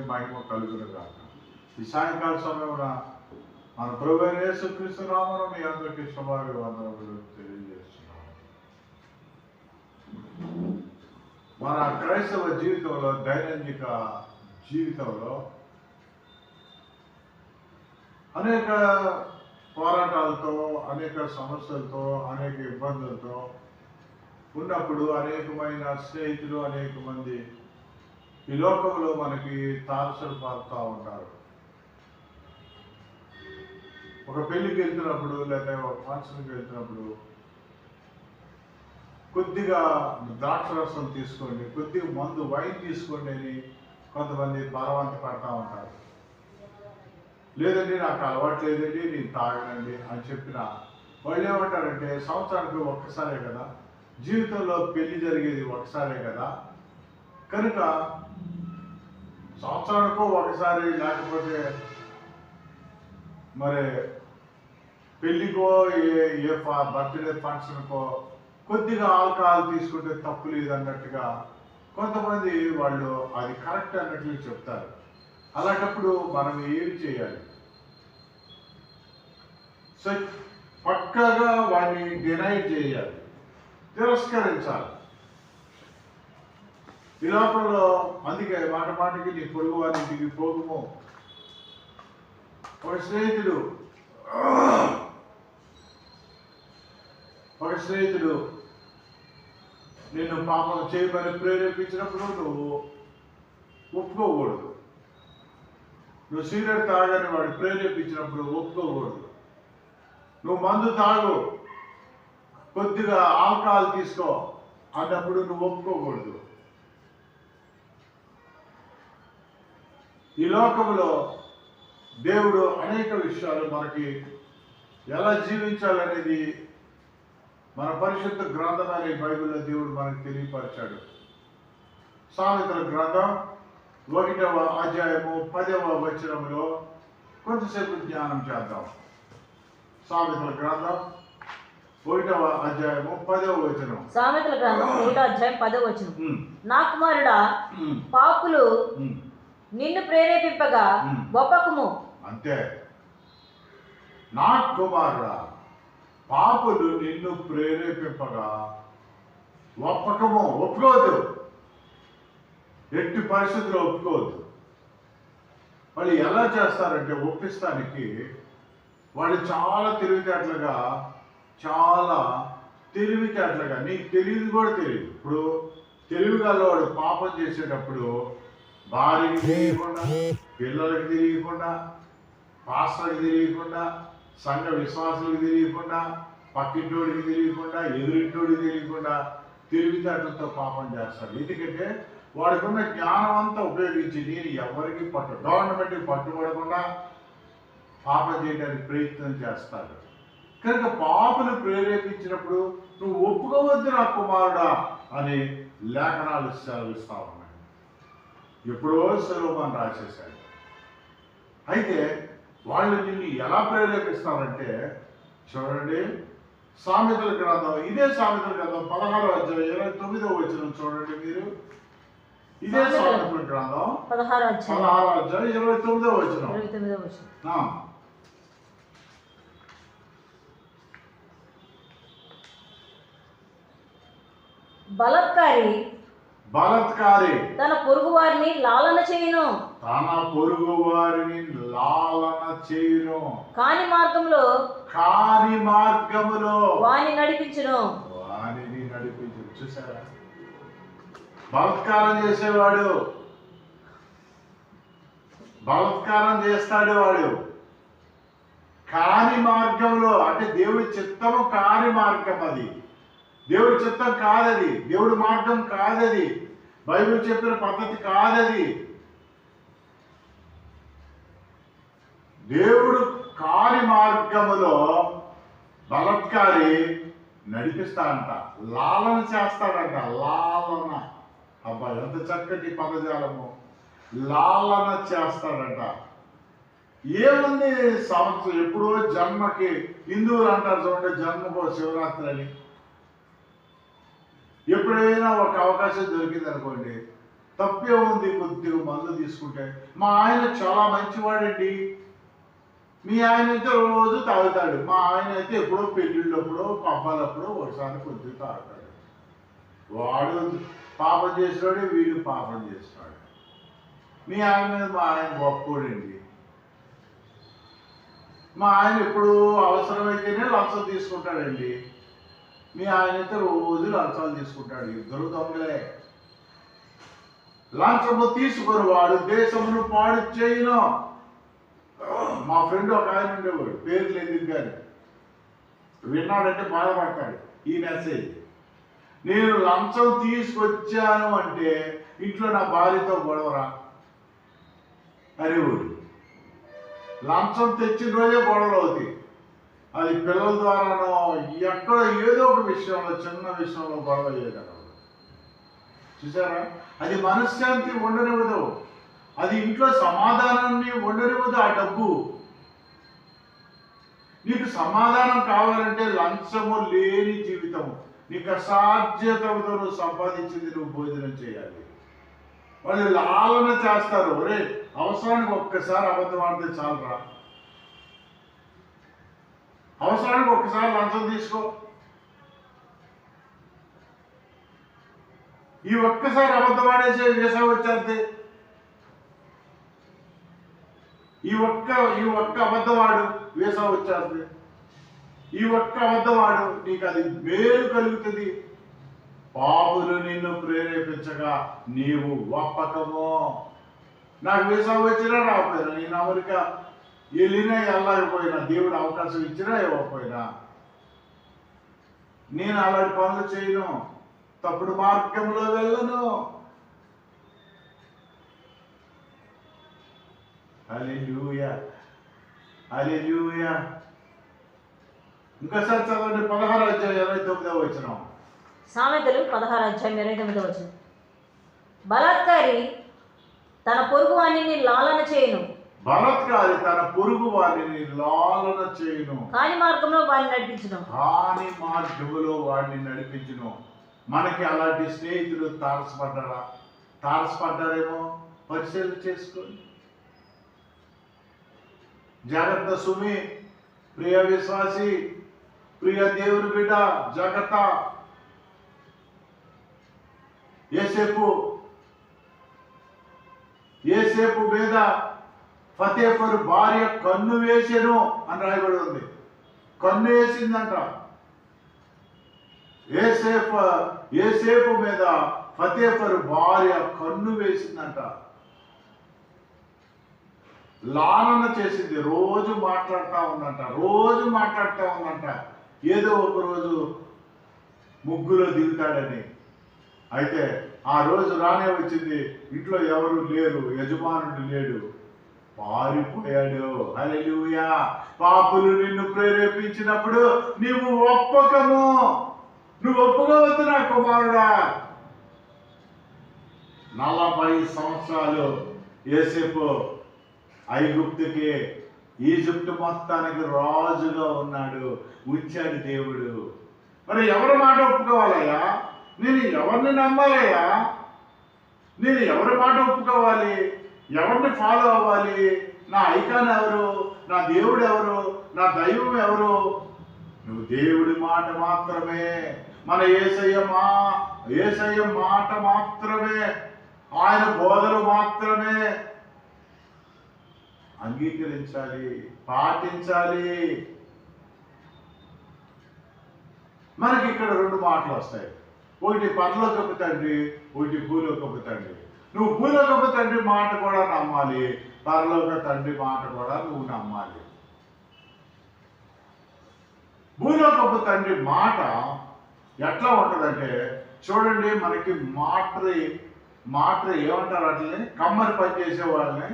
మహిమ కలుగును గాక. ఈ సాయంకాల సమయమున మన ప్రభువైన యేసుక్రీస్తు నామమున మీ అందరికీ శుభాభివందనములు తెలియజేస్తున్నాము. మన క్రైస్తవ జీవితంలో, దైనందిక జీవితంలో అనేక పోరాటాలతో, అనేక సమస్యలతో, అనేక ఇబ్బందులతో ఉన్నప్పుడు అనేకమైన స్నేహితులు, అనేక మంది ఈ లోకంలో మనకి తారసలు పారుతూ ఉంటారు. ఒక పెళ్లికి వెళ్తున్నప్పుడు, లేదా ఒక ఫంక్షన్కి వెళ్తున్నప్పుడు కొద్దిగా ద్రాక్షరసం తీసుకోండి, కొద్దిగా మందు వైన్ తీసుకోండి అని కొంతమంది బలవంత పడతా ఉంటారు. లేదండి నాకు అలవాటు లేదండి, నేను తాగనండి అని చెప్పిన వాళ్ళు ఏమంటారంటే, సంవత్సరానికి ఒక్కసారే కదా, జీవితంలో పెళ్లి జరిగేది ఒకసారే కదా, కనుక సంవత్సరానికో ఒకసారి, లేకపోతే మరి పెళ్ళికో ఏ బర్త్డే ఫంక్షన్కో కొద్దిగా ఆల్కహాల్ తీసుకుంటే తప్పు లేదు అన్నట్టుగా కొంతమంది వాళ్ళు అది కరెక్ట్ అన్నట్లు చెప్తారు. అలాంటప్పుడు మనం ఏం చేయాలి? సో పక్కగా వాడిని డినై చేయాలి, తిరస్కరించాలి. ఈ లోపంలో అందుకే మాట మాటికి నీ పొరుగు వారింటికి పోగుము. ఒక స్నేహితుడు నిన్ను పాపం చేయమని ప్రేరేపించినప్పుడు నువ్వు ఒప్పుకోకూడదు. నువ్వు సిగరెట్ తాగని వాడు ప్రేరేపించినప్పుడు ఒప్పుకోకూడదు. నువ్వు మందు తాగు, కొద్దిగా ఆల్కహాల్ తీసుకో అన్నప్పుడు నువ్వు ఒప్పుకోకూడదు. ఈ లోకంలో దేవుడు అనేక విషయాలు మనకి ఎలా జీవించాలనేది మన పరిశుద్ధ గ్రంథమైన బైబిల్లో దేవుడు మనకు తెలియపరిచాడు. సామెతల గ్రంథం 1వ అధ్యాయము 10వ వచనంలో కొంతసేపు ధ్యానం చేద్దాం. సామెతల గ్రంథం 1వ అధ్యాయము 10వ వచనం. సామెతల గ్రంథం 1వ అధ్యాయం 10వ వచనం. నా కుమారుడా, పాపులు నిన్ను ప్రేరేపింపగా ఒప్పకుము. అంతే. నా కుమారుడా, పాపులు నిన్ను ప్రేరేపింపగా ఒప్పుకోవద్దు. ఎట్టి పరిస్థితుల్లో ఒప్పుకోవద్దు. వాళ్ళు ఎలా చేస్తారంటే, ఒప్పిస్తానికి వాళ్ళు చాలా తెలివితేటలుగా నీకు తెలియదు కూడా తెలియదు. ఇప్పుడు తెలివిగల వాడు పాపం చేసేటప్పుడు భార్యకి తెలియకుండా, పిల్లలకి తెలియకుండా, పాస్టర్కి తెలియకుండా, సంఘ విశ్వాసులకు తెలియకుండా, పక్కింటోడికి తెలియకుండా, ఎదురింటోడికి తెలియకుండా తెలివితేటలతో పాపం చేస్తాడు. ఎందుకంటే వాడికున్న జ్ఞానం అంతా ఉపయోగించి నేను ఎవరికి గవర్నమెంట్కి పట్టుబడకుండా పాపం చేయడానికి ప్రయత్నం చేస్తాడు. కనుక పాపను ప్రేరేపించినప్పుడు నువ్వు ఒప్పుకోవద్దు నా కుమారుడా అని లేఖనాలు సెలవిస్తా ఉన్నాయి. ఎప్పుడో సొలొమోను రాసేశాడు. అయితే వాళ్ళు నిన్ను ఎలా ప్రేరేపిస్తారంటే, చూడండి, సామెతల గ్రంథం, ఇదే సామెతల గ్రంథం 16వ అధ్యాయం 29వ వచనం చూడండి మీరు. ఇదే సామెతల గ్రంథం 16వ అధ్యాయం 29వ వచనం. బలత్కారి తన పొరుగు వారిని లాలన చేయును. కాని మార్గములో వాని నడిపించును. చూసారా? బలత్కారం చేసేవాడు బలత్కారం చేస్తాడు. వాడు కాని మార్గంలో, అంటే దేవుడి చిత్తము కాని మార్గం, అది దేవుడి చిత్తం కాదది, దేవుడి మార్గం కాదది, బైబిల్ చెప్పిన పద్ధతి కాదది. దేవుడు కాని మార్గములో బలత్కారి నడిపిస్తాడంట, లాలన చేస్తాడంట. లాలన, అబ్బా ఎంత చక్కటి పదజాలము! లాలన చేస్తాడంట. ఏముంది, సంవత్సరం ఎప్పుడో జన్మకి, హిందువులు అంటారు చూడండి, జన్మకో శివరాత్రి అని. ఎప్పుడైనా ఒక అవకాశం దొరికింది అనుకోండి, తప్పే ఉంది కొద్దిగా మందు తీసుకుంటే. మా ఆయన చాలా మంచివాడండి. మీ ఆయన అయితే రోజు తాగుతాడు. మా ఆయన అయితే ఎప్పుడో పెళ్ళిళ్ళప్పుడో పబ్బాలప్పుడో ఒకసారి కొద్దిగా తాగుతాడు. వాడు పాపం చేసినాడు, వీడు పాపం చేసినాడు. మీ ఆయన మీద మా ఆయన గొప్పోడండి. మా ఆయన ఎప్పుడు అవసరమైతేనే లంచం తీసుకుంటాడండి. మీ ఆయన అయితే రోజు లంచాలు తీసుకుంటాడు. ఇద్దరు దొంగలే. లంచము తీసుకొని వాడు దేశమును పాడు చేయను. మా ఫ్రెండ్ ఒక ఆయన ఉండేవాడు, పేర్లు ఎందుకు కానీ, విన్నాడంటే బాధపడతాడు ఈ మెసేజ్. నేను లంచం తీసుకొచ్చాను అంటే ఇంట్లో నా భార్యతో గొడవరా అనేవాడు. లంచం తెచ్చిన రోజే గొడవలు అవుతాయి. అది పిల్లల ద్వారానో ఎక్కడ ఏదో ఒక విషయంలో, చిన్న విషయంలో గొడవ చేయగలరు. చూసారా? అది మనశ్శాంతి ఉండనివ్వదు. అది ఇంట్లో సమాధానాన్ని ఉండనివ్వదు. ఆ డబ్బు నీకు సమాధానం కావాలంటే లంచము లేని జీవితము, నీకు అసాధ్యతతో నువ్వు సంపాదించింది నువ్వు భోజనం చేయాలి. వాళ్ళు లాలన చేస్తారు. ఒరే, అవసరానికి ఒక్కసారి అబద్ధం ఆడితే చాలరా, అవసరానికి ఒక్కసారి లంచం తీసుకో, ఈ ఒక్కసారి అబద్ధం ఆడేసే వీసా వచ్చేది. ఈ ఒక్క అబద్ధవాడు వీసా వచ్చేది. ఈ ఒక్క అబద్ధవాడు నీకు అది మేలు కలుగుతుంది. పాపులు నిన్ను ప్రేరేపించగా నీవు ఒప్పకము. నాకు వీసా వచ్చినా రాకపోయినా, నేను అమెరికా వెళ్ళినా వెళ్ళకపోయినా, దేవుడు అవకాశం ఇచ్చినా ఇవ్వకపోయినా, నేను అలాంటి పనులు చేయను, తప్పుడు మార్గంలో వెళ్ళను. హల్లెలూయా, హల్లెలూయా. ఇంకోసారి చదవండి 16:29. సామెతలు 16:29. బలాత్కారి తన పొరుగు వాణిని లాలన చేయను, బలాత్కారి తన పొరుగు వారిని లాలన చేయను, కాని మార్గంలో వారిని నడిపించును, కాని మార్గములో వాడిని నడిపించును. మనకి అలాంటి స్నేహితులు తారసపడ్డారేమో పరిశీలన చేసుకోండి. జాగ్రత్త సుమి, ప్రియ విశ్వాసి, ప్రియ దేవుని బిడ్డ, జాగ్రత్త. ఏసేపు మీద ఫతేఫరు భార్య కన్ను వేసెను అని రాయబడి ఉంది. కన్ను వేసిందంట. ఏసేపు మీద ఫతేఫరు భార్య కన్ను వేసిందంట. లాలన చేసింది. రోజు మాట్లాడుతూ ఉందంట. ఏదో ఒక రోజు ముగ్గులో దిగుతాడని. అయితే ఆ రోజు రానే వచ్చింది. ఇంట్లో ఎవరు లేరు, యజమానుడు లేడు, పారిపోయాడు. హల్లెలూయా. పాపులు నిన్ను ప్రేరేపించినప్పుడు నీవు ఒప్పకము. నువ్వు ఒప్పుకోవద్దు నా కుమారుడా. 40 సంవత్సరాలు యోసేపు ఐగుప్తుకి, ఈజిప్టు మొత్తానికి రాజుగా ఉన్నాడు. ఉంచాడు దేవుడు. మరి ఎవరి మాట ఒప్పుకోవాలయ్యా? నేను ఎవరిని నమ్మాలయ్యా? నేను ఎవరి మాట ఒప్పుకోవాలి? ఎవరిని ఫాలో అవ్వాలి? నా ఐకాన్ ఎవరు? నా దేవుడు ఎవరు? నా దైవం ఎవరు? నువ్వు దేవుడి మాట మాత్రమే, మన యేసయ్య మాట మాత్రమే, ఆయన బోధలు మాత్రమే అంగీకరించాలి, పాటించాలి. మనకి ఇక్కడ 2 మాటలు వస్తాయి. ఒకటి పరలోకపు తండ్రి, ఒకటి భూలోకపు తండ్రి. నువ్వు భూలోకపు తండ్రి మాట కూడా నమ్మాలి, పరలోక తండ్రి మాట కూడా నువ్వు నమ్మాలి. భూలోకపు తండ్రి మాట ఎట్లా ఉంటుందంటే, చూడండి, మనకి మాట ఏమంటారు అట్లని, కమ్మరి పని చేసే వాళ్ళని.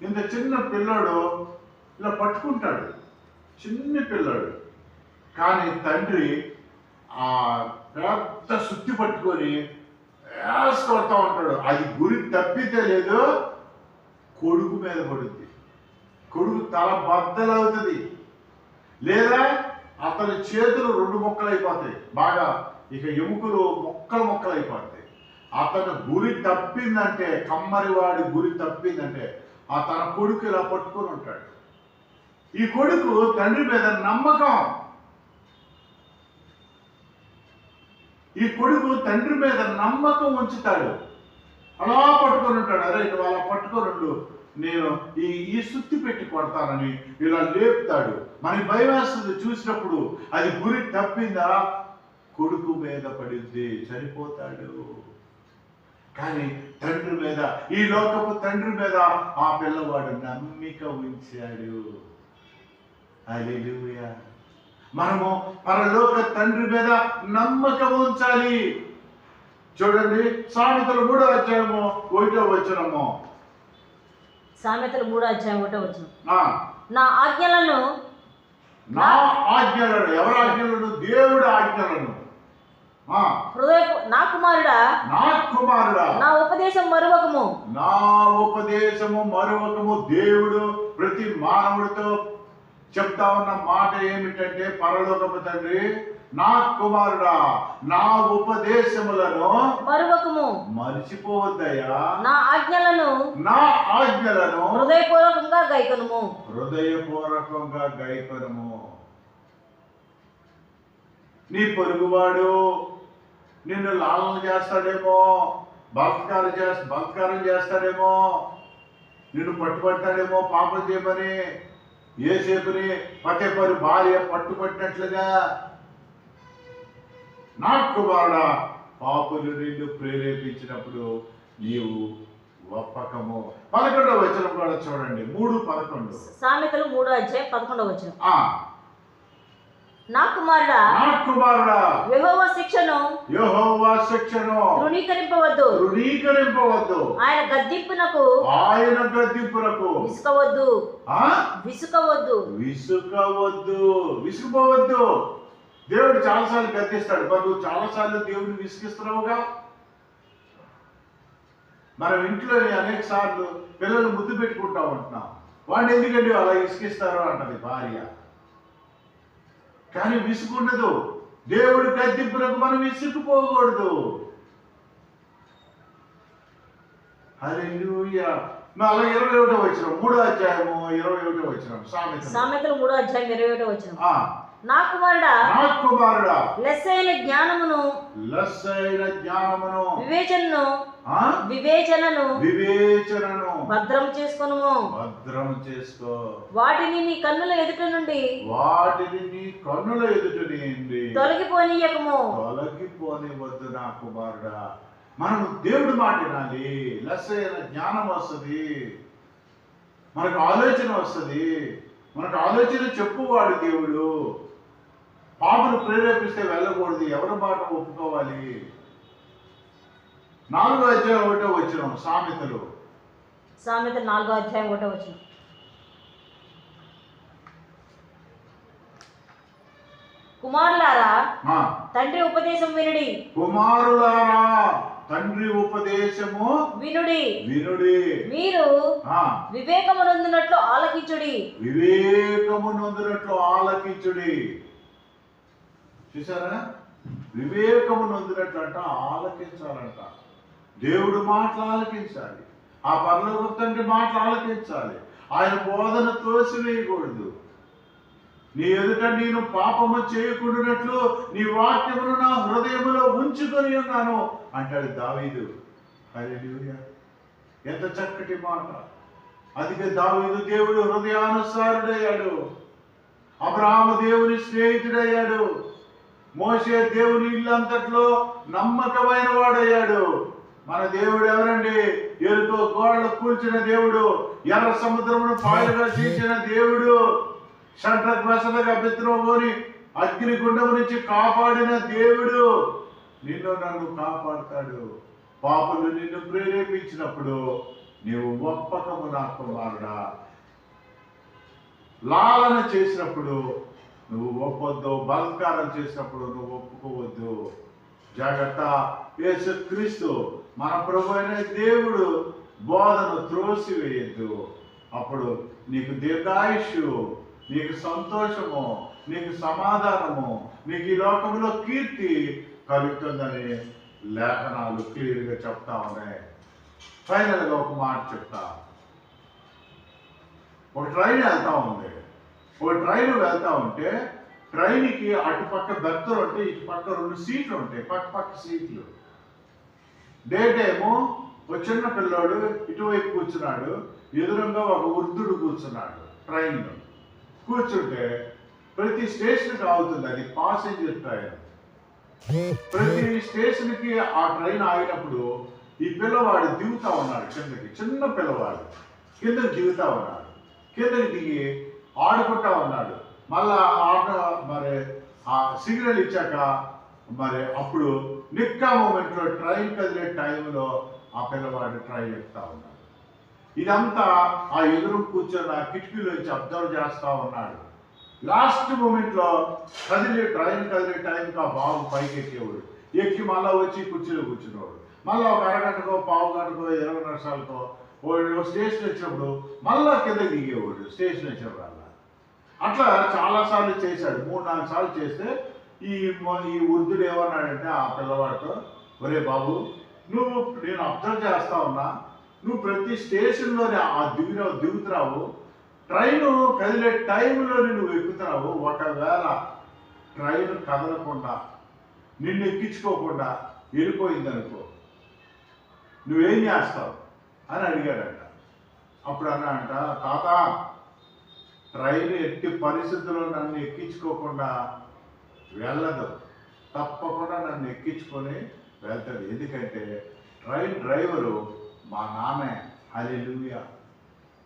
ఇంత చిన్న పిల్లాడు ఇలా పట్టుకుంటాడు, చిన్న పిల్లాడు. కానీ తండ్రి ఆ పెద్ద సుత్తి పట్టుకొని కొడతా ఉంటాడు. అది గురి తప్పితే లేదు, కొడుకు మీద పడుద్ది. కొడుకు తల బద్దలవుతుంది, లేదా అతని చేతులు 2 ముక్కలు అయిపోతాయి. బాగా ఇక ఎముకలు మొక్కలు అయిపోతాయి. అతను గురి తప్పిందంటే, కమ్మరివాడి గురి తప్పిందంటే ఆ తన కొడుకు ఇలా పట్టుకొని ఉంటాడు. ఈ కొడుకు తండ్రి మీద నమ్మకం, ఈ కొడుకు తండ్రి మీద నమ్మకం ఉంచుతాడు. అలా పట్టుకొని ఉంటాడు. అరే నువ్వు అలా పట్టుకొని ఉండు, నేను ఈ సుత్తి పెట్టి కొడతానని ఇలా లేపుతాడు. మనకి భయం వేస్తుంది చూసినప్పుడు. అది గురి తప్పిందా కొడుకు మీద పడింది, చనిపోతాడు. కానీ తండ్రి మీద, ఈ లోకపు తండ్రి మీద ఆ పిల్లవాడు నమ్మిక ఉంచాడు. హల్లెలూయా. మనము పరలోక తండ్రి మీద నమ్మకం ఉంచాలి. చూడండి, సామెతలు 3వ అధ్యాయము 1వ వచనము. సామెతలు 3వ అధ్యాయం 1వ వచనం. నా ఆజ్ఞలను, ఎవరి ఆజ్ఞలను? దేవుడి ఆజ్ఞలను. నా కుమారుడా, నా ఉపదేశం మరువకము, నా ఉపదేశము మరువకము. దేవుడు ప్రతి మానవుడితో చెప్తా ఉన్న మాట ఏమిటంటే, పరలోకపు తండ్రి, నా కుమారుడా నా ఉపదేశములను మరువకము, మర్చిపోవద్దయ్యా. నా ఆజ్ఞలను హృదయపూర్వకంగా గైకొనుము. హృదయపూర్వకంగా గైకొనుము. నీ పొరుగువాడు నిన్ను లాలన చేస్తాడేమో, బలత్కారం చేస్తాడేమో, నిన్ను పట్టుబడతాడేమో పాపం చేయమని. యోసేపుని పట్టేపరి భార్య పట్టుబట్టినట్లుగా నా కుమారుడా పాపులు నిన్ను ప్రేరేపించినప్పుడు నీవు ఒప్పకము. 11వ వచనం కూడా చూడండి, 3:11. సామెతలు 3వ అధ్యాయం 11వ వచనం. నా కుమారుడా, యెహోవా శిక్షను తృణీకరింపవద్దు. ఆయన గద్దింపునకు విసుకవద్దు. విసుకుపోవద్దు. దేవుడు చాలాసార్లు గద్దిస్తాడు. మరి నువ్వు చాలాసార్లు దేవుడిని విసిగిస్తున్నావుగా. మనం ఇంట్లో అనేక సార్లు పిల్లలు ముద్దు పెట్టుకుంటా ఉంటున్నాం. వాడిని ఎందుకంటే అలా విసిగిస్తారు అంటది భార్య. కానీ విసుగుండదు. దేవుడు గద్దింపులకు మనం విసుకుపోకూడదు. హల్లెలూయా. 21వ వచనం, 3వ అధ్యాయము 21వ వచనం. సామెతలు 3వ అధ్యాయం 21వ వచనం. నా కుమారుడా, లెస్సైన జ్ఞానమును, వివేచనను భద్రం చేసుకొనుము. వాటిని నీ కన్నుల ఎదుట నుండి తొలగిపోనివ్వద్దు నా కుమారుడా. మనం దేవుడి మాట వినాలి. లెస్సైన జ్ఞానం వస్తుంది, మనకు ఆలోచన వస్తుంది. మనకు ఆలోచన చెప్పువాడు దేవుడు. పాపను ప్రేరేపిస్తే వెళ్ళకూడదు. ఎవరి మాట ఒప్పుకోవాలి? 4వ అధ్యాయం 1వ వచనం. సామెతలు 4వ అధ్యాయం 1వ వచనం. కుమారులారా, తండ్రి ఉపదేశం వినుడి. కుమారులారా, తండ్రి ఉపదేశము వినుడి. మీరు వివేకమునందునట్లు ఆలకించుడి. చూసారా? వివేకము నొందినట్లు అంట ఆలకించాలంట. దేవుడు మాటలు ఆలకించాలి. ఆ పరలోక తండ్రి మాటలు ఆలకించాలి. ఆయన బోధన తోసివేయకూడదు. నీ ఎదుట నేను పాపము చేయకూడనట్లు నీ వాక్యమును నా హృదయములో ఉంచుకొని ఉన్నాను అంటాడు దావీదు. హల్లెలూయా. ఎంత చక్కటి మాట. అందుకే దావీదు దేవుడు హృదయానుసారుడయ్యాడు. అబ్రహాము దేవుని స్నేహితుడయ్యాడు. మోషే దేవుని ఇల్లంతట్లో నమ్మకమైన వాడయ్యాడు. మన దేవుడు ఎవరండి? ఎరుకో గోడలు కూల్చిన దేవుడు, ఎర్ర సముద్రమును పాయలుగా చీల్చిన దేవుడు, షడ్రక్ మెషక్ అబేద్నెగోని అగ్నిగుండం నుంచి కాపాడిన దేవుడు. నిన్ను నన్ను కాపాడుతాడు. పాపులు నిన్ను ప్రేరేపించినప్పుడు నీవు ఒప్పకము నా కుమారుడా. లాలన చేసినప్పుడు నువ్వు ఒప్పొద్దు. బలత్కారం చేసినప్పుడు నువ్వు ఒప్పుకోవద్దు. జాగ్రత్త. యేసుక్రీస్తు మన ప్రభు అయిన దేవుడు బోధను త్రోసివేయద్దు. అప్పుడు నీకు దీర్ఘాయుష్యు, నీకు సంతోషము, నీకు సమాధానము, నీకు ఈ లోకంలో కీర్తి కలుగుతుందని లేఖనాలు క్లియర్గా చెప్తా ఉన్నాయి. ఫైనల్గా ఒక మాట చెప్తా. ఒక ట్రైన్ వెళ్తా ఉంది. ఒక ట్రైన్ వెళ్తా ఉంటే ట్రైన్కి అటుపక్క బెర్తులు ఉంటాయి, ఇటు పక్క 2 సీట్లు ఉంటాయి, పక్క సీట్లు. డే టైము ఒక చిన్న పిల్లోడు ఇటువైపు కూర్చున్నాడు, ఎదురుగా ఒక వృద్ధుడు కూర్చున్నాడు. ట్రైన్లో కూర్చుంటే ప్రతి స్టేషన్కి ఆగుతుంది, అది పాసెంజర్ ట్రైన్. ప్రతి స్టేషన్కి ఆ ట్రైన్ ఆగినప్పుడు ఈ పిల్లవాడు దిగుతా ఉన్నాడు కిందకి. చిన్న పిల్లవాడు కిందకి దిగుతా ఉన్నాడు. కిందకి దిగి ఆడుకుంటా ఉన్నాడు. మళ్ళా మరి ఆ సిగ్నల్ ఇచ్చాక మరి అప్పుడు నిక్కా మూమెంట్లో ట్రైన్ కదిలే టైంలో ఆ పిల్లవాడు ట్రైన్ ఎక్కుతా ఉన్నాడు. ఇదంతా ఆ ఎదురు కూర్చొని ఆ కిటికీలోంచి అబ్జర్వ్ చేస్తా ఉన్నాడు. లాస్ట్ మూమెంట్లో ట్రైన్ కదిలే టైంకి ఆ బాబు పైకి ఎక్కేవాడు. ఎక్కి మళ్ళీ వచ్చి కుర్చీలో కూర్చునేవాడు. మళ్ళీ ఒక అరగంటకో, పావు గంటకో, 20 నిమిషాలకో స్టేషన్ వచ్చినప్పుడు మళ్ళా కింద దిగేవాడు. స్టేషన్ వచ్చినప్పుడు అట్లా చాలాసార్లు చేశాడు. 3-4 సార్లు చేస్తే ఈ వృద్ధుడు ఏమన్నాడంటే ఆ పిల్లవాడితో, ఒరే బాబు, నేను అబ్జర్వ్ చేస్తా ఉన్నా, నువ్వు ప్రతి స్టేషన్లోనే దిగుతున్నావు, ట్రైన్ కదిలే టైంలోనే నువ్వు ఎక్కుతున్నావు. ఒకవేళ ట్రైన్ కదలకుండా నిన్ను ఎక్కించుకోకుండా వెళ్ళిపోయిందనుకో, నువ్వేం చేస్తావు అని అడిగాడంట. అప్పుడు అన్నాడంట, తాత, ట్రైన్ ఎట్టి పరిస్థితుల్లో నన్ను ఎక్కించుకోకుండా వెళ్ళదు, తప్పకుండా నన్ను ఎక్కించుకొని వెళ్తాడు. ఎందుకంటే ట్రైన్ డ్రైవరు మా నాన్నే. హల్లెలూయా.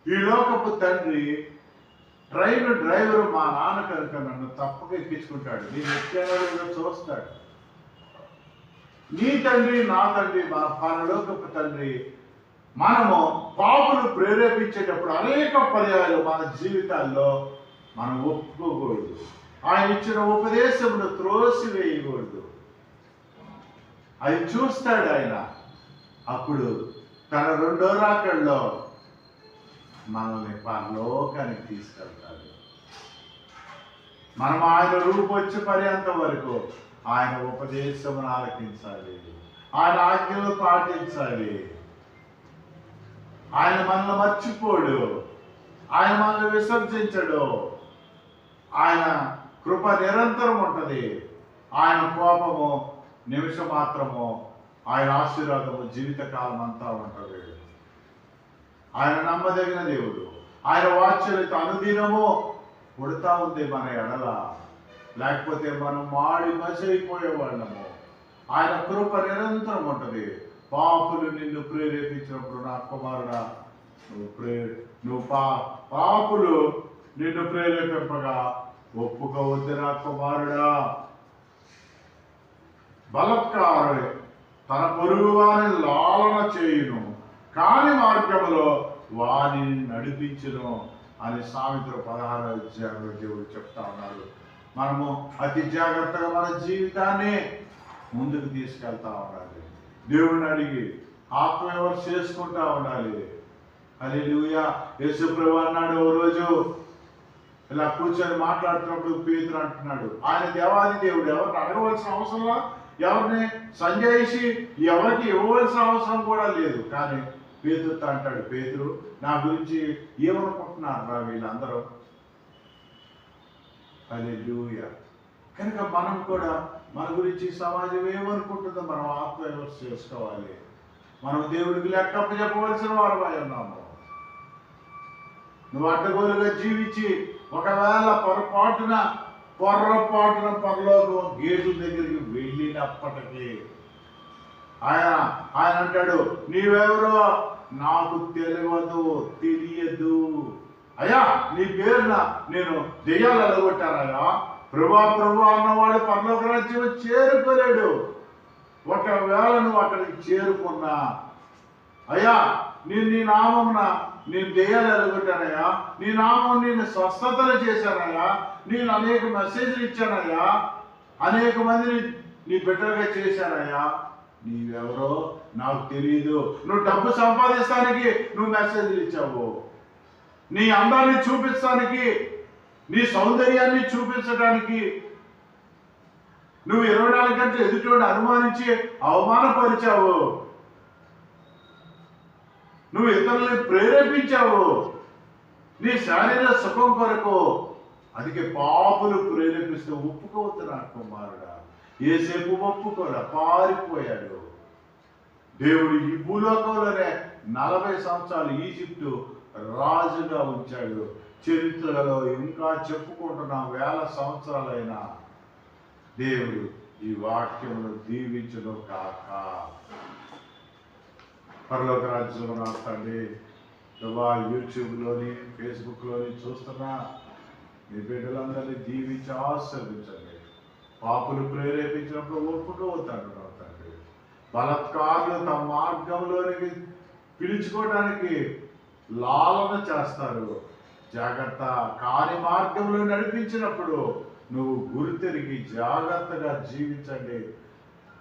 ఈ లోకపు తండ్రి ట్రైన్ డ్రైవరు మా నాన్న కనుక నన్ను తప్పక ఎక్కించుకుంటాడు. నేను ఎక్కేవాడుగా చూస్తాడు. నీ తండ్రి, నా తండ్రి, మన పరలోకపు తండ్రి మనము పాపులు ప్రేరేపించేటప్పుడు అనేక పర్యాయాలు మన జీవితాల్లో మనం ఒప్పుకోకూడదు. ఆయన ఇచ్చిన ఉపదేశమును త్రోసివేయకూడదు. అది చూస్తాడు ఆయన. అప్పుడు తన 2వ రాకడలో మనల్ని పరలోకానికి తీసుకెళ్తాడు. మనం ఆయన రూపొచ్చే పర్యంత వరకు ఆయన ఉపదేశమును ఆలకించాలి, ఆయన ఆజ్ఞలు పాటించాలి. ఆయన మనల్ని మర్చిపోడు, ఆయన మనల్ని విసర్జించడు. ఆయన కృప నిరంతరం ఉంటుంది. ఆయన కోపము నిమిషం మాత్రము, ఆయన ఆశీర్వాదము జీవితకాలం అంతా ఉంటుంది. ఆయన నమ్మదగిన దేవుడు. ఆయన వాత్సల్యత అనుదినము పుడతా ఉంది మన ఎడల, లేకపోతే మనం మాడి మసైపోయేవాళ్ళము. ఆయన కృప నిరంతరం ఉంటుంది. పాపులు నిన్ను ప్రేరేపించినప్పుడు, నా కుమారుడా, నువ్వు పాపులు నిన్ను ప్రేరేపింపగా ఒప్పుకోవద్దు నా కుమారుడా. బలత్కారి తన పొరుగు వారిని లాలన చేయును, కాని మార్గంలో వారిని నడిపించును అని సామెతలు 16వ అధ్యాయంలో దేవుడు చెప్తా ఉన్నాడు. మనము అతి జాగ్రత్తగా మన జీవితాన్ని ముందుకు తీసుకెళ్తా ఉండాలి. దేవుడిని అడిగి ఆత్మవిమర్శ చేసుకుంటా ఉండాలి. హల్లెలూయా. యేసు ప్రభువు అన్నాడు, ఓ రోజు ఇలా కూర్చొని మాట్లాడుతున్నప్పుడు పేతురు అంటున్నాడు, ఆయన దేవాది దేవుడు, ఎవరిని అడగవలసిన అవసరంలా, ఎవరిని సంజయించి ఎవరికి ఇవ్వవలసిన అవసరం కూడా లేదు. కానీ పేతురుతో అంటాడు, పేతురు, నా గురించి ఏమనుకుంటున్నారు రా వీళ్ళందరూ? హల్లెలూయా. కనుక మనం కూడా మన గురించి సమాజం ఏమనుకుంటుందో మనం ఆత్మవిమర్శ చేసుకోవాలి. మనం దేవుడికి లెక్కప్ప చెప్పవలసిన వారమై ఉన్నాము. నువ్వు అడ్డగోలుగా జీవించి ఒకవేళ పొరపాటున పరలోకం గేటు దగ్గరికి వెళ్ళినప్పటికీ ఆయన అంటాడు, నీవెవరో నాకు తెలియదు. అయ్యా, నీ పేరున నేను దెయ్యాలు ఎలగొట్టానయ్యా. ప్రభా అన్నవాడు పరలోక రాజ్యం చేరుకోలేడు. ఒకవేళ నువ్వు అక్కడికి చేరుకున్నా, అయ్యా నేను నీ నామమున నేను దెయ్యాలు ఎలగొట్టానయ్యా, నీ నామం నేను స్వస్థతలు చేశానయ్యా, నేను అనేక మెసేజ్లు ఇచ్చానయ్యా, అనేక మందిని నీ బిడ్డలుగా చేశానయ్యా, నీవెవరో నాకు తెలియదు. నువ్వు డబ్బు సంపాదిస్తానికి నువ్వు మెసేజ్లు ఇచ్చావు, నీ అందాన్ని చూపించడానికి, నీ సౌందర్యాన్ని చూపించడానికి నువ్వు 24 గంటలు ఎదుటోడు అనుమానించి అవమానపరిచావు. నువ్వు ఇతరులని ప్రేరేపించావు నీ శారీర సుఖం కొరకు. అందుకే పాపులు ప్రేరేపిస్తూ ఒప్పుకోవద్దు నా కుమారుడా. ఏసేపు ఒప్పుకోడా, పారిపోయాడు. దేవుడు ఈ భూలోకంలోనే 40 సంవత్సరాలు ఈజిప్టు రాజుగా ఉంచాడు. చరిత్రలో ఇంకా చెప్పుకుంటున్న 1000 సంవత్సరాలైనా దేవుడు ఈ వాక్యమును దీవించును కాక. పరలోక రాజ్యంలో నా తండ్రి, యూట్యూబ్లోని ఫేస్బుక్లోని చూస్తున్నా మీ బిడ్డలందరినీ దీవించి ఆశీర్వదించండి. పాపులు ప్రేరేపించినప్పుడు ఒప్పుకోవద్దంటు నా తండ్రి. బలత్కారులు తమ మార్గంలోనికి పిలుచుకోవడానికి లాలన చేస్తారు. జాగ్రత్త. కాని మార్గంలో నడిపించినప్పుడు నువ్వు గురితెరిగి జాగ్రత్తగా జీవించండి.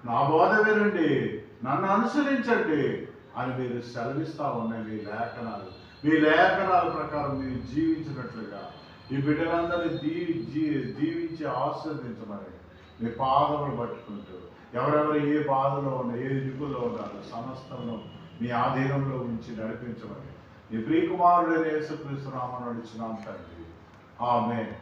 నా బోధ వినండి, నన్ను అనుసరించండి అని మీరు సెలవిస్తా ఉన్నాయి మీ లేఖనాల ప్రకారం మీరు జీవించినట్లుగా ఈ బిడ్డలందరినీ దీవించి ఆశీర్వదించమని మీ పాదములు పట్టుకుంటూ ఎవరెవరు ఏ బాధలో ఉన్నా, ఏ ఇరుకుల్లో ఉన్నారో సమస్తమును మీ ఆధీనంలో ఉంచి నడిపించమని నీ ప్రియకుమారుడైన యేసుక్రీస్తు నామమున నడుచున్నాం తండ్రి. ఆమేన్.